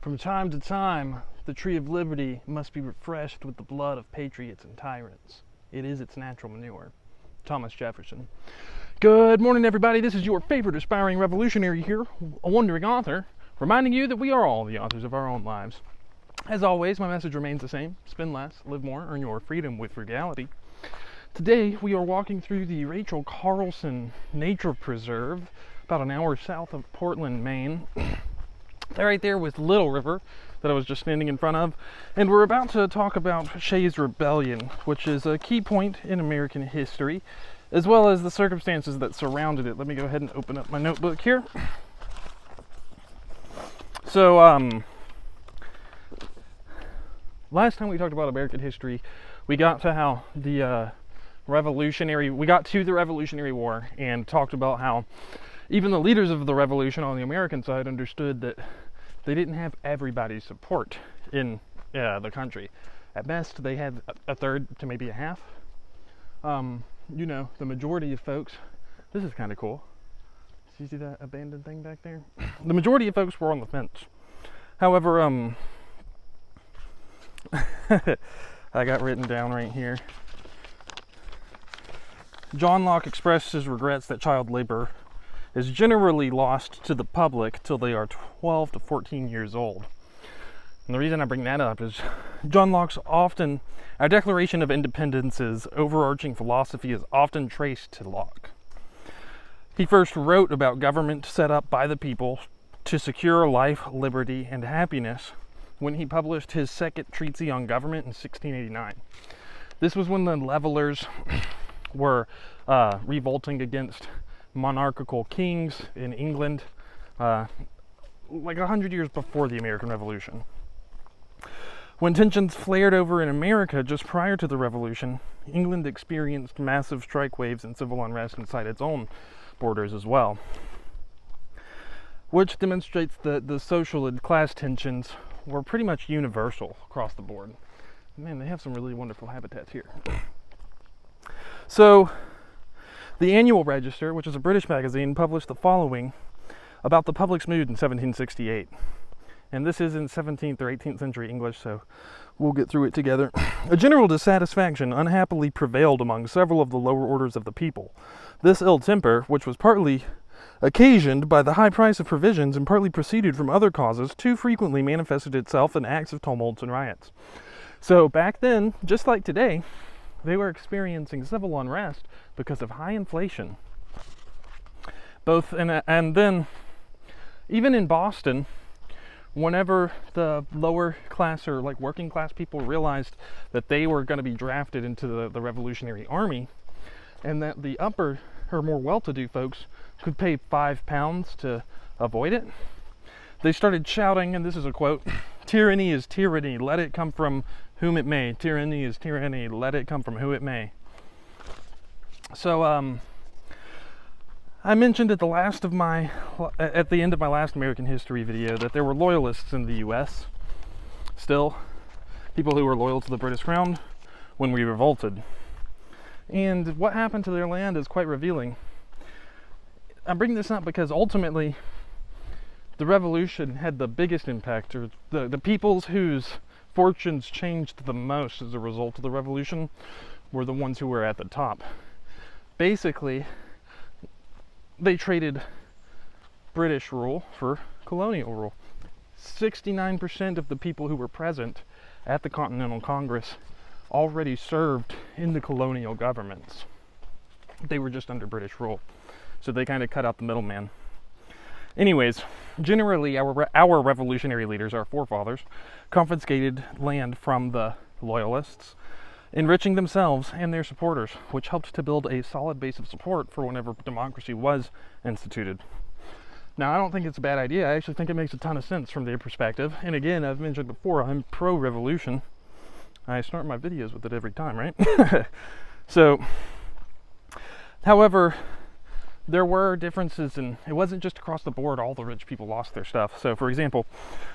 From time to time, the tree of liberty must be refreshed with the blood of patriots and tyrants. It is its natural manure. Thomas Jefferson. Good morning, everybody. This is your favorite aspiring revolutionary here, a wandering author, reminding you that we are all the authors of our own lives. As always, my message remains the same. Spend less, live more, earn your freedom with frugality. Today, we are walking through the Carlson Nature Preserve, about an hour south of Portland, Maine. Right there with Little River that I was just standing in front of. And we're about to talk about Shay's Rebellion, which is a key point in American history, as well as the circumstances that surrounded it. Let me go ahead and open up my notebook here. So, last time we talked about American history, we got to how the we got to the Revolutionary War and talked about how even the leaders of the revolution on the American side understood that they didn't have everybody's support in the country. At best, they had a third to maybe a half. The majority of folks, this is kind of cool. Do you see that abandoned thing back there? The majority of folks were on the fence. However, I got written down right here. John Locke expressed his regrets that child labor is generally lost to the public till they are 12 to 14 years old. And the reason I bring that up is John Locke's our Declaration of Independence's overarching philosophy is often traced to Locke. He first wrote about government set up by the people to secure life, liberty, and happiness when he published his second treatise on government in 1689. This was when the levelers were revolting against monarchical kings in England, like 100 years before the American Revolution. When tensions flared over in America just prior to the Revolution, England experienced massive strike waves and civil unrest inside its own borders as well, which demonstrates that the social and class tensions were pretty much universal across the board. Man, they have some really wonderful habitats here. So, the Annual Register, which is a British magazine, published the following about the public's mood in 1768. And this is in 17th or 18th century English, so we'll get through it together. A general dissatisfaction unhappily prevailed among several of the lower orders of the people. This ill temper, which was partly occasioned by the high price of provisions and partly proceeded from other causes, too frequently manifested itself in acts of tumults and riots. So back then, just like today, they were experiencing civil unrest because of high inflation. And then, even in Boston, whenever the lower class or like working class people realized that they were going to be drafted into the Revolutionary Army, and that the upper or more well-to-do folks could pay £5 to avoid it, they started shouting, and this is a quote, "Tyranny is tyranny, let it come from whom it may. Tyranny is tyranny, let it come from who it may." So, I mentioned at the end of my last American history video that there were loyalists in the U.S. still, people who were loyal to the British Crown when we revolted. And what happened to their land is quite revealing. I'm bringing this up because ultimately, the revolution had the biggest impact, or the peoples whose fortunes changed the most as a result of the revolution were the ones who were at the top. Basically, they traded British rule for colonial rule. 69% of the people who were present at the Continental Congress already served in the colonial governments. They were just under British rule. So they kind of cut out the middleman. Anyways, generally our revolutionary leaders, our forefathers, confiscated land from the loyalists, enriching themselves and their supporters, which helped to build a solid base of support for whenever democracy was instituted. Now, I don't think it's a bad idea. I actually think it makes a ton of sense from their perspective. And again, I've mentioned before, I'm pro-revolution. I start my videos with it every time, right? So, however, there were differences, and it wasn't just across the board all the rich people lost their stuff. So, for example,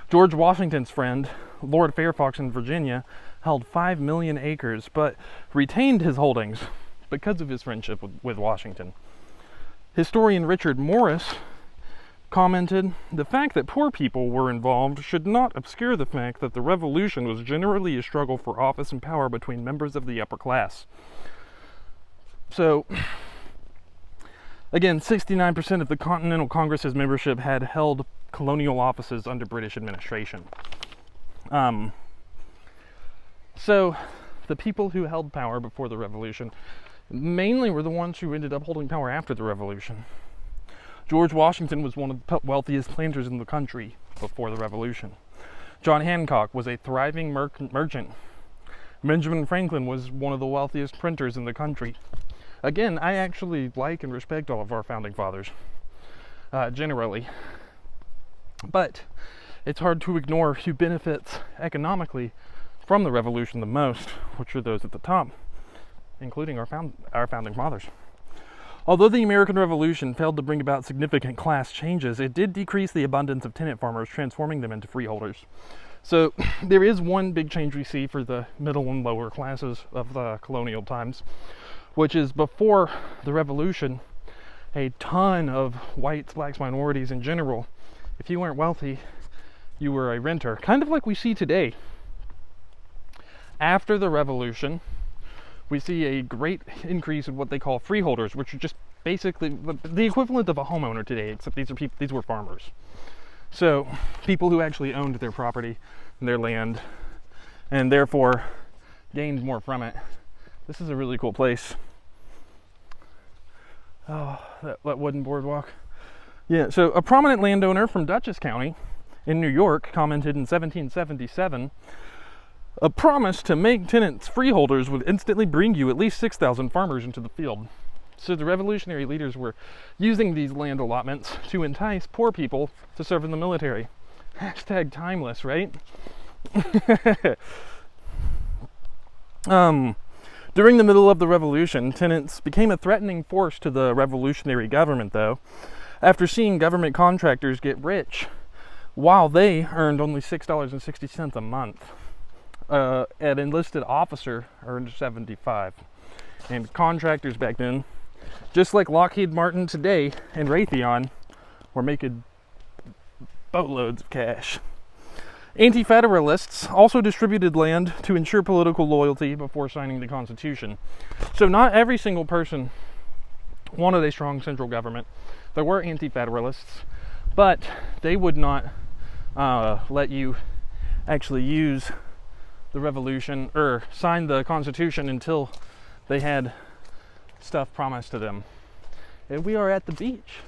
George Washington's friend, Lord Fairfax in Virginia, held 5 million acres, but retained his holdings because of his friendship with Washington. Historian Richard Morris commented, "The fact that poor people were involved should not obscure the fact that the revolution was generally a struggle for office and power between members of the upper class." So, again, 69% of the Continental Congress's membership had held colonial offices under British administration. So, the people who held power before the revolution mainly were the ones who ended up holding power after the revolution. George Washington was one of the wealthiest planters in the country before the revolution. John Hancock was a thriving merchant. Benjamin Franklin was one of the wealthiest printers in the country. Again, I actually like and respect all of our founding fathers, generally. But it's hard to ignore who benefits economically from the revolution the most, which are those at the top, including our founding fathers. Although the American Revolution failed to bring about significant class changes, it did decrease the abundance of tenant farmers, transforming them into freeholders. So there is one big change we see for the middle and lower classes of the colonial times, which is before the Revolution, a ton of whites, blacks, minorities in general, if you weren't wealthy, you were a renter, kind of like we see today. After the Revolution, we see a great increase in what they call freeholders, which are just basically the equivalent of a homeowner today, except these were farmers. So people who actually owned their property and their land, and therefore gained more from it. This is a really cool place. Oh, that wooden boardwalk. Yeah, so a prominent landowner from Dutchess County in New York commented in 1777, "A promise to make tenants freeholders would instantly bring you at least 6,000 farmers into the field." So the revolutionary leaders were using these land allotments to entice poor people to serve in the military. Hashtag timeless, right? During the middle of the revolution, tenants became a threatening force to the revolutionary government, though, after seeing government contractors get rich while they earned only $6.60 a month. An enlisted officer earned $75. And contractors back then, just like Lockheed Martin today and Raytheon, were making boatloads of cash. Anti-Federalists also distributed land to ensure political loyalty before signing the Constitution. So not every single person wanted a strong central government. There were Anti-Federalists, but they would not let you actually use the revolution or sign the Constitution until they had stuff promised to them. And we are at the beach.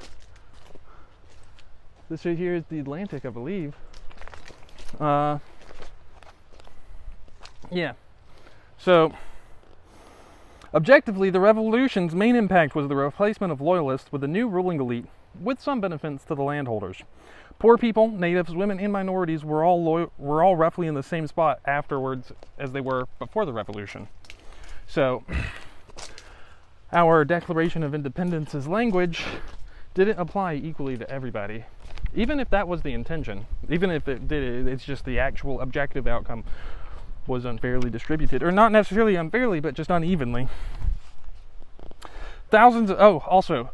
This right here is the Atlantic, I believe. Yeah. So, objectively, the revolution's main impact was the replacement of loyalists with a new ruling elite, with some benefits to the landholders. Poor people, natives, women, and minorities were all roughly in the same spot afterwards as they were before the revolution. So, our Declaration of Independence's language didn't apply equally to everybody, even if that was the intention. Even if it did, it's just the actual objective outcome was unfairly distributed, or not necessarily unfairly, but just unevenly. Also,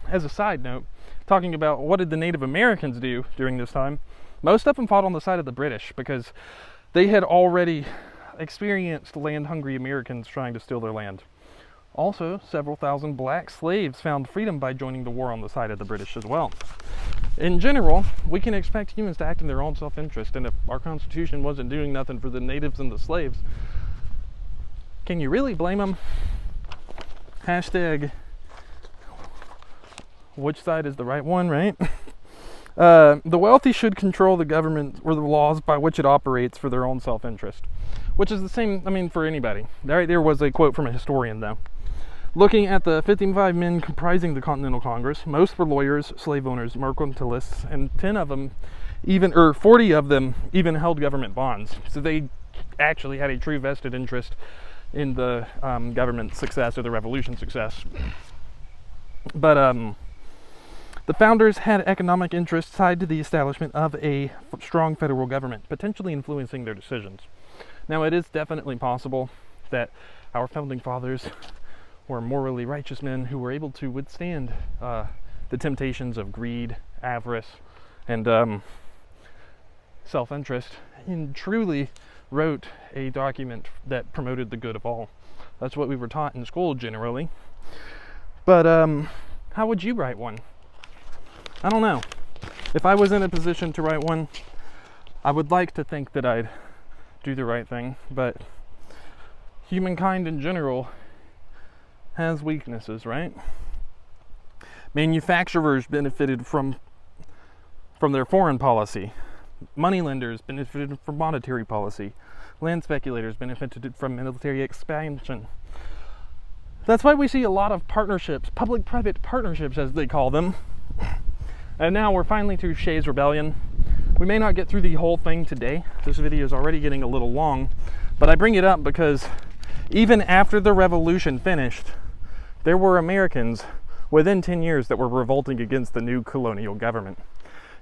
as a side note, talking about what did the Native Americans do during this time, most of them fought on the side of the British because they had already experienced land-hungry Americans trying to steal their land. Also, several thousand black slaves found freedom by joining the war on the side of the British as well. In general, we can expect humans to act in their own self-interest, and if our Constitution wasn't doing nothing for the natives and the slaves, can you really blame them? Hashtag, which side is the right one, right? The wealthy should control the government or the laws by which it operates for their own self-interest, which is the same, for anybody. There was a quote from a historian, though. Looking at the 55 men comprising the Continental Congress, most were lawyers, slave owners, mercantilists, and 40 of them even held government bonds. So they actually had a true vested interest in the government's success or the revolution's success. But the founders had economic interests tied to the establishment of a strong federal government, potentially influencing their decisions. Now, it is definitely possible that our founding fathers were morally righteous men who were able to withstand the temptations of greed avarice and self-interest, and truly wrote a document that promoted the good of all. That's what we were taught in school generally. But how would you write one? I don't know. If I was in a position to write one, I would like to think that I'd do the right thing, but humankind in general has weaknesses, right? Manufacturers benefited from their foreign policy. Moneylenders benefited from monetary policy. Land speculators benefited from military expansion. That's why we see a lot of partnerships, public-private partnerships as they call them. And now we're finally through Shay's rebellion. We may not get through the whole thing today. This video is already getting a little long, but I bring it up because even after the revolution finished, there were Americans within 10 years that were revolting against the new colonial government.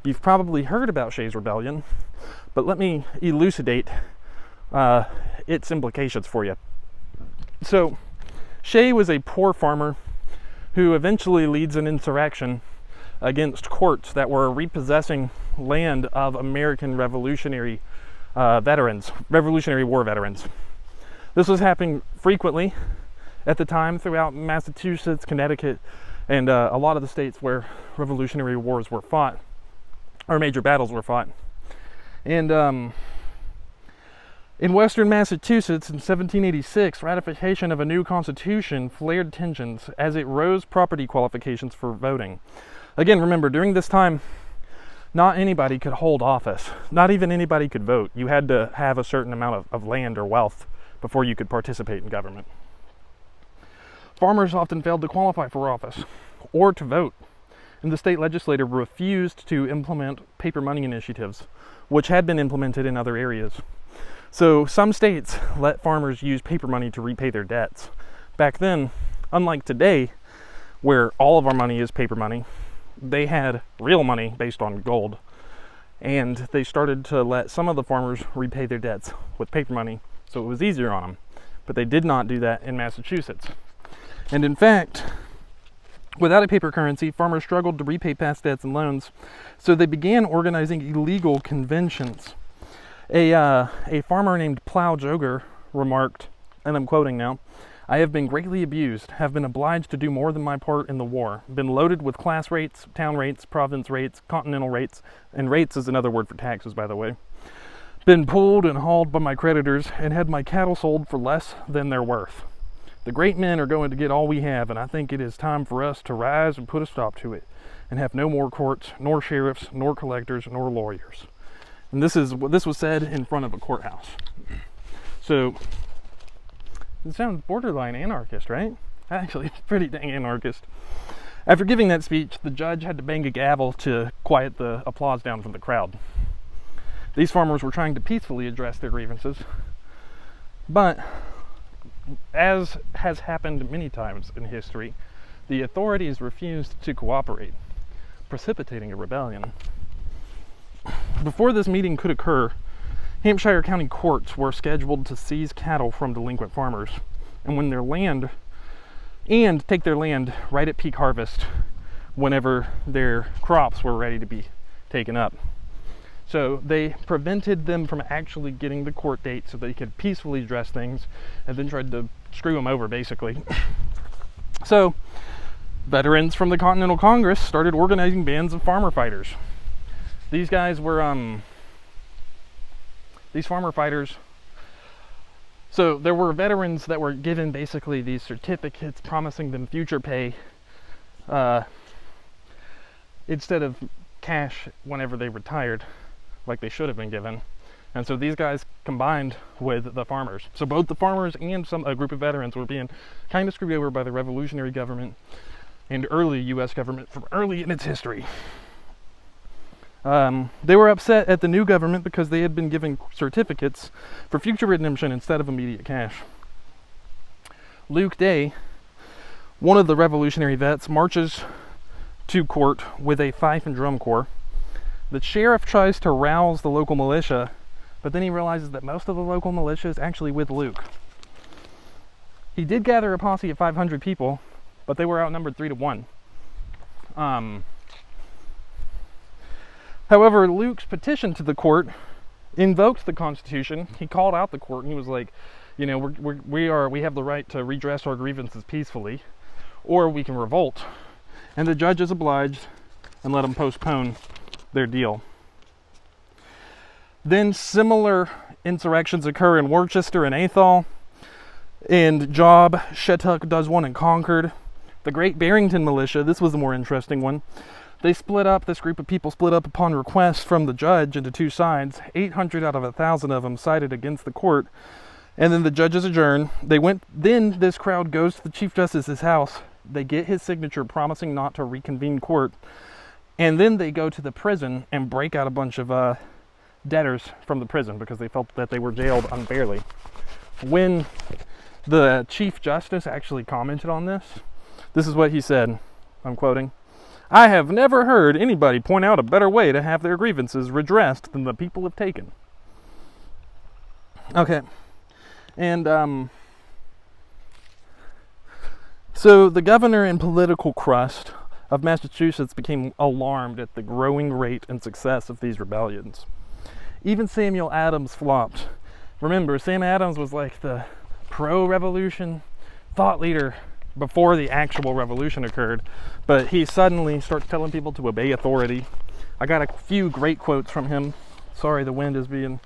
You've probably heard about Shay's rebellion, but let me elucidate its implications for you. So, Shay was a poor farmer who eventually leads an insurrection against courts that were repossessing land of American Revolutionary War veterans. This was happening frequently at the time throughout Massachusetts, Connecticut, and a lot of the states where Revolutionary Wars were fought, or major battles were fought. And in western Massachusetts in 1786, ratification of a new constitution flared tensions as it rose property qualifications for voting. Again, remember, during this time, not anybody could hold office. Not even anybody could vote. You had to have a certain amount of land or wealth before you could participate in government. Farmers often failed to qualify for office or to vote, and the state legislature refused to implement paper money initiatives, which had been implemented in other areas. So some states let farmers use paper money to repay their debts. Back then, unlike today, where all of our money is paper money, they had real money based on gold, and they started to let some of the farmers repay their debts with paper money, so it was easier on them. But they did not do that in Massachusetts. And in fact, without a paper currency, farmers struggled to repay past debts and loans, so they began organizing illegal conventions. A farmer named Plow Joger remarked, and I'm quoting now, "I have been greatly abused, have been obliged to do more than my part in the war, been loaded with class rates, town rates, province rates, continental rates," and rates is another word for taxes, by the way, "been pulled and hauled by my creditors, and had my cattle sold for less than their worth. The great men are going to get all we have, and I think it is time for us to rise and put a stop to it, and have no more courts, nor sheriffs, nor collectors, nor lawyers." And this was said in front of a courthouse. So it sounds borderline anarchist, right? Actually, it's pretty dang anarchist. After giving that speech, the judge had to bang a gavel to quiet the applause down from the crowd. These farmers were trying to peacefully address their grievances, but as has happened many times in history, the authorities refused to cooperate, precipitating a rebellion. Before this meeting could occur, Hampshire County courts were scheduled to seize cattle from delinquent farmers and take their land right at peak harvest whenever their crops were ready to be taken up. So they prevented them from actually getting the court date so they could peacefully address things, and then tried to screw them over, basically. So veterans from the Continental Congress started organizing bands of farmer fighters. These guys were these farmer fighters. So there were veterans that were given basically these certificates promising them future pay instead of cash whenever they retired, like they should have been given. And so these guys combined with the farmers. So both the farmers and a group of veterans were being kind of screwed over by the revolutionary government and early U.S. government from early in its history. They were upset at the new government because they had been given certificates for future redemption instead of immediate cash. Luke Day, one of the revolutionary vets, marches to court with a fife and drum corps. The sheriff tries to rouse the local militia, but then he realizes that most of the local militia is actually with Luke. He did gather a posse of 500 people, but they were outnumbered 3-1. However, Luke's petition to the court invoked the Constitution. He called out the court and he was like, you know, we have the right to redress our grievances peacefully, or we can revolt. And the judges obliged and let them postpone their deal. Then similar insurrections occur in Worcester and Athol. And Job, Shettuck does one in Concord. The Great Barrington Militia, this was the more interesting one. They split up, this group of people split up upon request from the judge into two sides. 800 out of 1,000 of them sided against the court. And then the judges adjourn. Then this crowd goes to the Chief Justice's house. They get his signature promising not to reconvene court. And then they go to the prison and break out a bunch of debtors from the prison because they felt that they were jailed unfairly. When the Chief Justice actually commented on this, this is what he said, I'm quoting, "I have never heard anybody point out a better way to have their grievances redressed than the people have taken." Okay, and so the governor and political crust of Massachusetts became alarmed at the growing rate and success of these rebellions. Even Samuel Adams flopped. Remember, Sam Adams was like the pro-revolution thought leader before the actual revolution occurred, but he suddenly starts telling people to obey authority. I got a few great quotes from him. Sorry, the wind is being...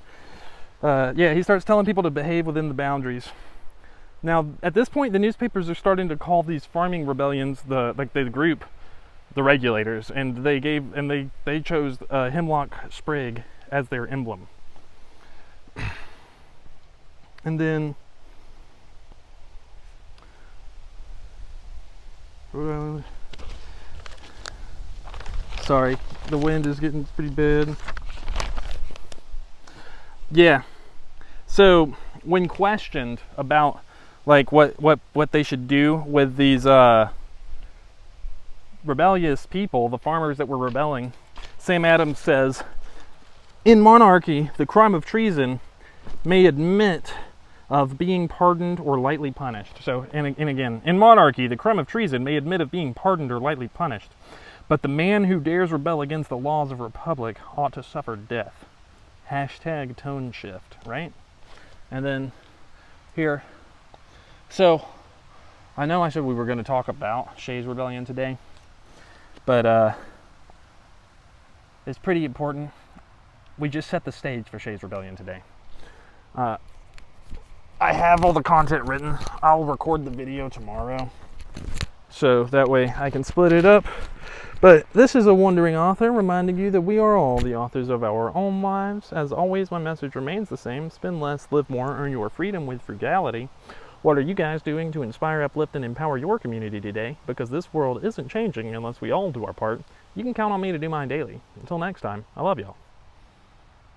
he starts telling people to behave within the boundaries. Now, at this point, the newspapers are starting to call these farming rebellions the group, the Regulators, and they chose hemlock sprig as their emblem. And then sorry, the wind is getting pretty bad. Yeah. So when questioned about like what they should do with these rebellious people, the farmers that were rebelling, Sam Adams says, "In monarchy, the crime of treason may admit of being pardoned or lightly punished." So, and again, in monarchy, the crime of treason may admit of being pardoned or lightly punished, but the man who dares rebel against the laws of a republic ought to suffer death. Hashtag tone shift, right? And then here, so I know I said we were going to talk about Shay's rebellion today, but it's pretty important. We just set the stage for Shay's rebellion today. I have all the content written. I'll record the video tomorrow, so that way I can split it up. But this is a wandering author reminding you that we are all the authors of our own lives. As always, my message remains the same: spend less, live more, earn your freedom with frugality. What are you guys doing to inspire, uplift, and empower your community today? Because this world isn't changing unless we all do our part. You can count on me to do mine daily. Until next time, I love y'all.